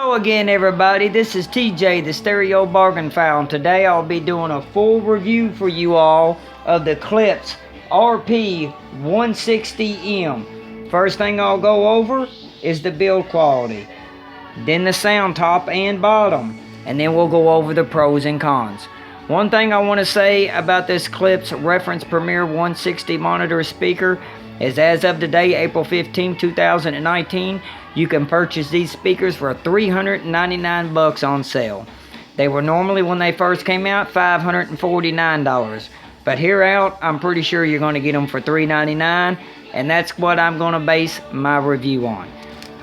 Hello again everybody, this is TJ the Stereo-Bargainphile, and today I'll be doing a full review for you all of the Klispch RP-160m. First thing I'll go over is the build quality, then the sound top and bottom, and then we'll go over the pros and cons. One thing I want to say about this Klispch Reference Premier 160 monitor speaker is as of today, April 15, 2019, you can purchase these speakers for $399 on sale. They were normally, when they first came out, $549. But here out, I'm pretty sure you're going to get them for $399, and that's what I'm going to base my review on.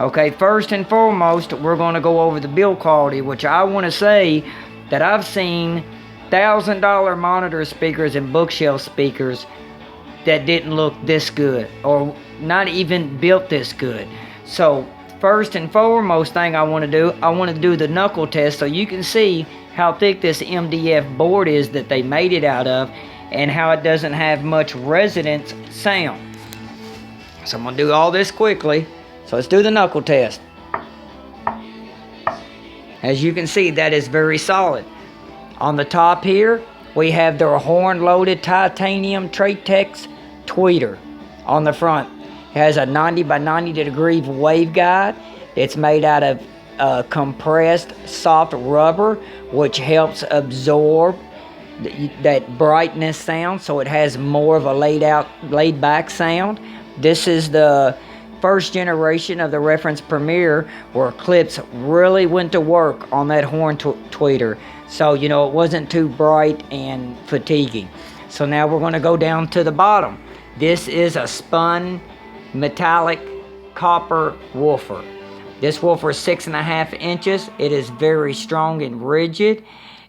Okay, first and foremost, we're going to go over the build quality, which I want to say that I've seen $1,000 monitor speakers and bookshelf speakers that didn't look this good, or not even built this good. So first and foremost thing I want to do the knuckle test so you can see how thick this MDF board is that they made it out of, and how it doesn't have much resonance sound. So I'm going to do all this quickly. So let's do the knuckle test. As you can see, that is very solid. On the top here, we have their horn-loaded titanium Tratex tweeter on the front. It has a 90 by 90 degree waveguide. It's made out of compressed soft rubber, which helps absorb that brightness sound, so it has more of a laid back sound. This is the first generation of the Reference Premier where Klispch really went to work on that horn tweeter, so you know it wasn't too bright and fatiguing. So now we're going to go down to the bottom. This is a spun metallic copper woofer. This woofer is 6.5 inches. It is very strong and rigid.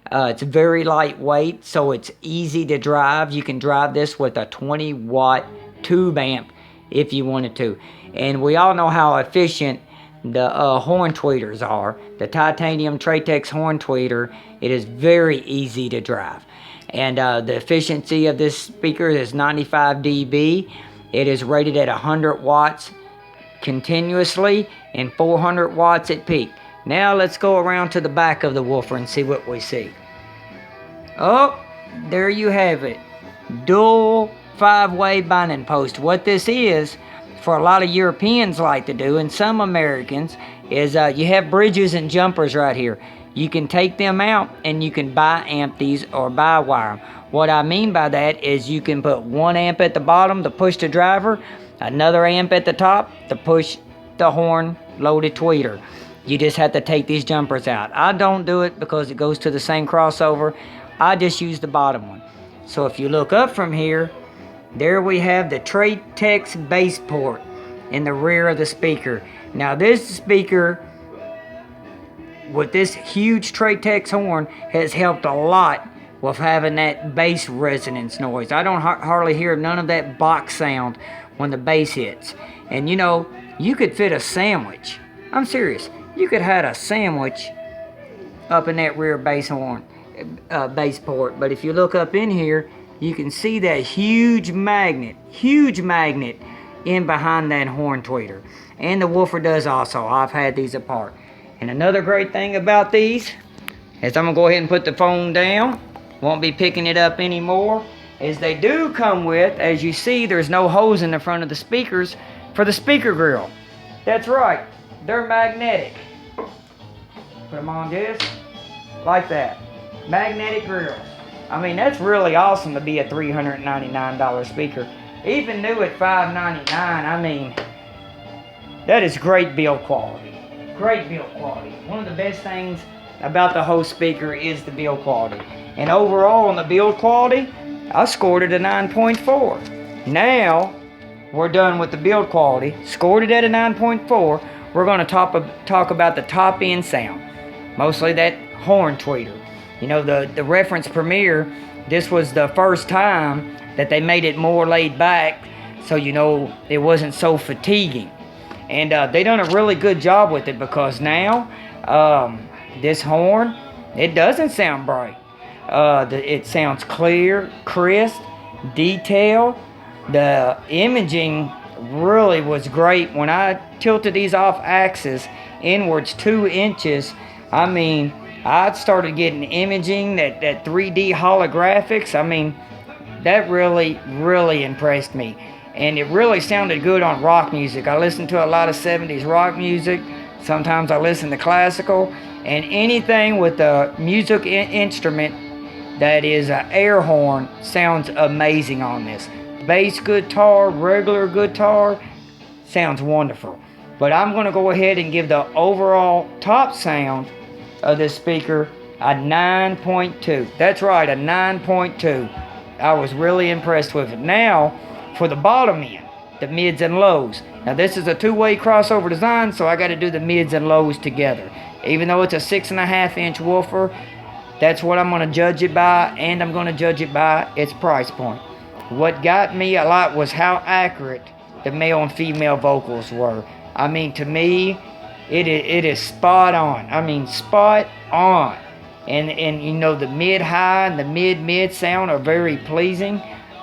It's very lightweight, so it's easy to drive. You can drive this with a 20-watt tube amp if you wanted to. And we all know how efficient the horn tweeters are. The titanium Tratex horn tweeter, it is very easy to drive. And the efficiency of this speaker is 95 dB. It is rated at 100 watts continuously and 400 watts at peak. Now let's go around to the back of the woofer and see what we see. Oh, there you have it. Dual 5-way binding post. What this is, for a lot of Europeans like to do, and some Americans, is you have bridges and jumpers right here. You can take them out and you can bi-amp these or bi-wire them. What I mean by that is you can put 1 amp at the bottom to push the driver, another amp at the top to push the horn loaded tweeter. You just have to take these jumpers out. I don't do it because it goes to the same crossover. I just use the bottom one. So if you look up from here, there we have the Tratex bass port in the rear of the speaker. Now this speaker with this huge Tratex horn has helped a lot with having that bass resonance noise. I don't hardly hear none of that box sound when the bass hits. And you know, you could fit a sandwich. I'm serious. You could have a sandwich up in that rear bass horn, bass port. But if you look up in here, you can see that huge magnet in behind that horn tweeter. And the woofer does also. I've had these apart. And another great thing about these is, I'm going to go ahead and put the phone down. Won't be picking it up anymore. Is they do come with, as you see, there's no hose in the front of the speakers for the speaker grill. That's right. They're magnetic. Put them on just like that. Magnetic grills. I mean, that's really awesome to be a $399 speaker. Even new at $599, I mean, that is great build quality. Great build quality. One of the best things about the whole speaker is the build quality. And overall on the build quality, I scored it a 9.4. Now, we're done with the build quality. Scored it at a 9.4. We're going to talk about the top end sound. Mostly that horn tweeter. You know, the Reference Premier, this was the first time that they made it more laid back, so you know it wasn't so fatiguing. And they done a really good job with it, because now this horn, it doesn't sound bright. It sounds clear, crisp, detailed. The imaging really was great. When I tilted these off axis inwards 2 inches, I mean, I started getting imaging, that 3D holographics. I mean, that really impressed me. And it really sounded good on rock music. I listened to a lot of 70s rock music. Sometimes I listen to classical. And anything with a music instrument that is an air horn sounds amazing on this. Bass guitar, regular guitar, sounds wonderful. But I'm going to go ahead and give the overall top sound of this speaker a 9.2. That's right, a 9.2. I was really impressed with it. Now, for the bottom end, the mids and lows. Now, this is a two-way crossover design, so I got to do the mids and lows together. Even though it's a 6.5-inch woofer, that's what I'm going to judge it by, and I'm going to judge it by its price point. What got me a lot was how accurate the male and female vocals were. I mean, to me, it is spot on. I mean, spot on. And you know, the mid-high and the mid-mid sound are very pleasing.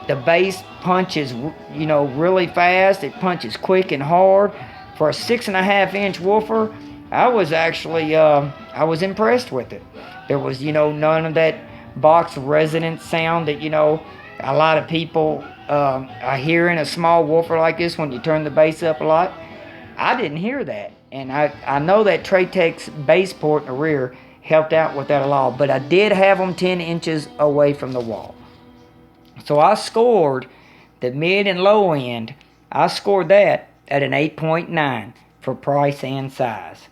The bass punches, you know, really fast. It punches quick and hard. For a 6.5-inch woofer, I was actually, I was impressed with it. There was, you know, none of that box resonance sound that, you know, a lot of people are hearing a small woofer like this when you turn the bass up a lot. I didn't hear that. And I know that Tratec's bass port in the rear helped out with that a lot. But I did have them 10 inches away from the wall. So I scored the mid and low end. I scored that at an 8.9 for price and size.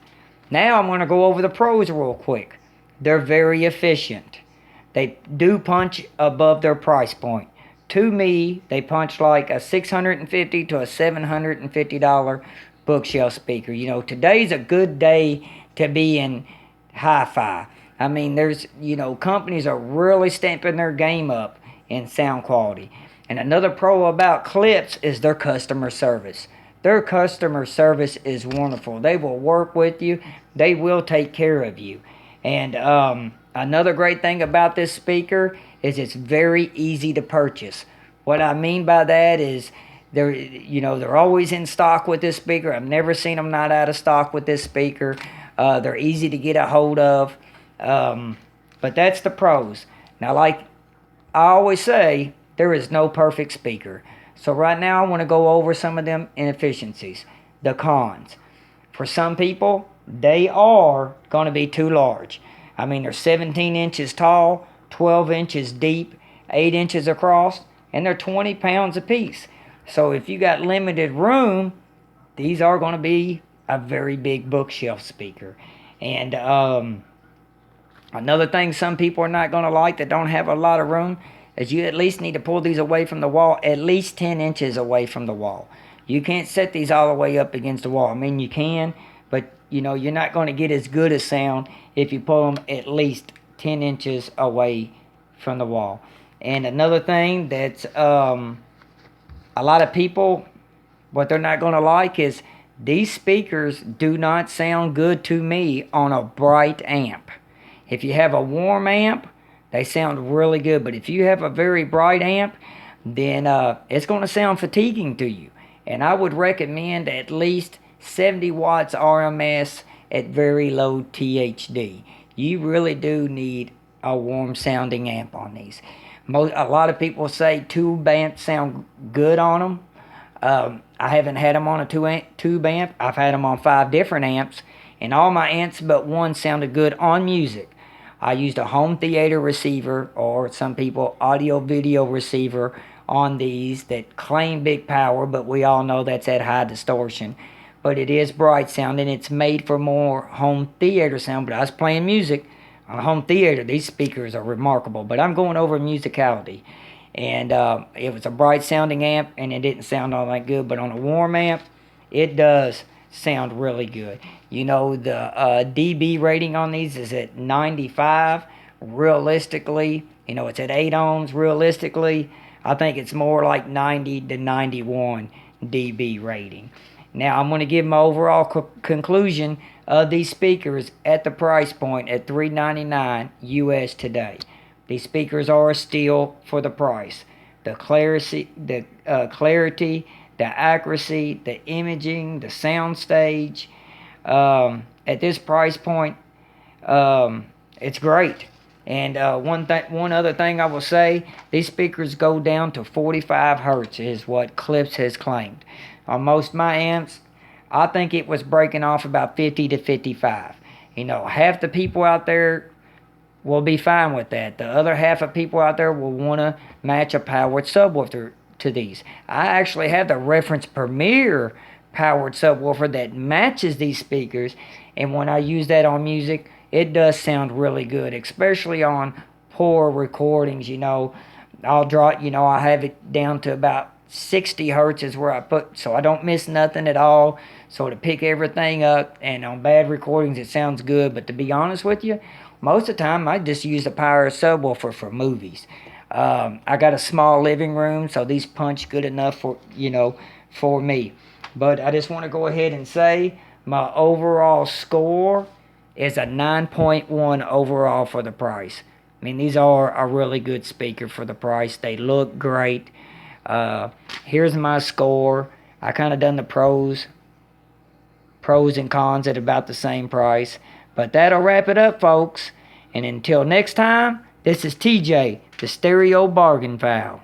Now I'm going to go over the pros real quick. They're very efficient. They do punch above their price point. To me, they punch like a $650 to a $750 bookshelf speaker. You know, today's a good day to be in hi-fi. I mean, there's, you know, companies are really stamping their game up in sound quality. And another pro about Klispch is their customer service. Their customer service is wonderful. They will work with you. They will take care of you. And another great thing about this speaker is it's very easy to purchase. What I mean by that is they're always in stock with this speaker. I've never seen them not out of stock with this speaker. They're easy to get a hold of. But that's the pros. Now, like I always say, there is no perfect speaker. So right now I want to go over some of them inefficiencies. The cons. For some people, they are going to be too large. I mean, they're 17 inches tall, 12 inches deep, 8 inches across, and they're 20 pounds apiece. So if you got limited room, these are going to be a very big bookshelf speaker. And another thing some people are not going to like that don't have a lot of room is you at least need to pull these away from the wall, at least 10 inches away from the wall. You can't set these all the way up against the wall. I mean, you can, but you know, you're not going to get as good a sound if you pull them at least 10 inches away from the wall. And another thing that's a lot of people, what they're not going to like is these speakers do not sound good to me on a bright amp. If you have a warm amp, they sound really good. But if you have a very bright amp, then it's going to sound fatiguing to you. And I would recommend at least 70 watts RMS at very low THD. You really do need a warm sounding amp on these. A lot of people say tube amps sound good on them. I haven't had them on a tube amp. I've had them on 5 different amps. And all my amps but one sounded good on music. I used a home theater receiver, or some people audio video receiver on these that claim big power, but we all know that's at high distortion. But it is bright sounding. It's made for more home theater sound, but I was playing music on a home theater. These speakers are remarkable, but I'm going over musicality. And it was a bright sounding amp, and it didn't sound all that good, but on a warm amp, it does sound really good. You know, the dB rating on these is at 95. Realistically, you know, it's at 8 ohms. Realistically, I think it's more like 90 to 91 dB rating. Now, I'm going to give my overall conclusion of these speakers at the price point at $399 US today. These speakers are a steal for the price. The clarity, the accuracy, the imaging, the sound stage. At this price point, it's great. And one other thing I will say, these speakers go down to 45 hertz is what Klispch has claimed. On most of my amps, I think it was breaking off about 50 to 55. You know, half the people out there will be fine with that. The other half of people out there will want to match a powered subwoofer to these. I actually have the reference Premier powered subwoofer that matches these speakers, and when I use that on music, it does sound really good, especially on poor recordings. You know, I'll draw, you know, I have it down to about 60 hertz is where I put, so I don't miss nothing at all, so to pick everything up. And on bad recordings it sounds good, but to be honest with you, most of the time I just use the power subwoofer for movies. I got a small living room, so these punch good enough for, you know, for me. But I just want to go ahead and say my overall score is a 9.1 overall for the price. I mean, these are a really good speaker for the price. They look great. Here's my score. I kind of done the pros and cons at about the same price. But that'll wrap it up, folks. And until next time, this is TJ, the Stereo-Bargainphile.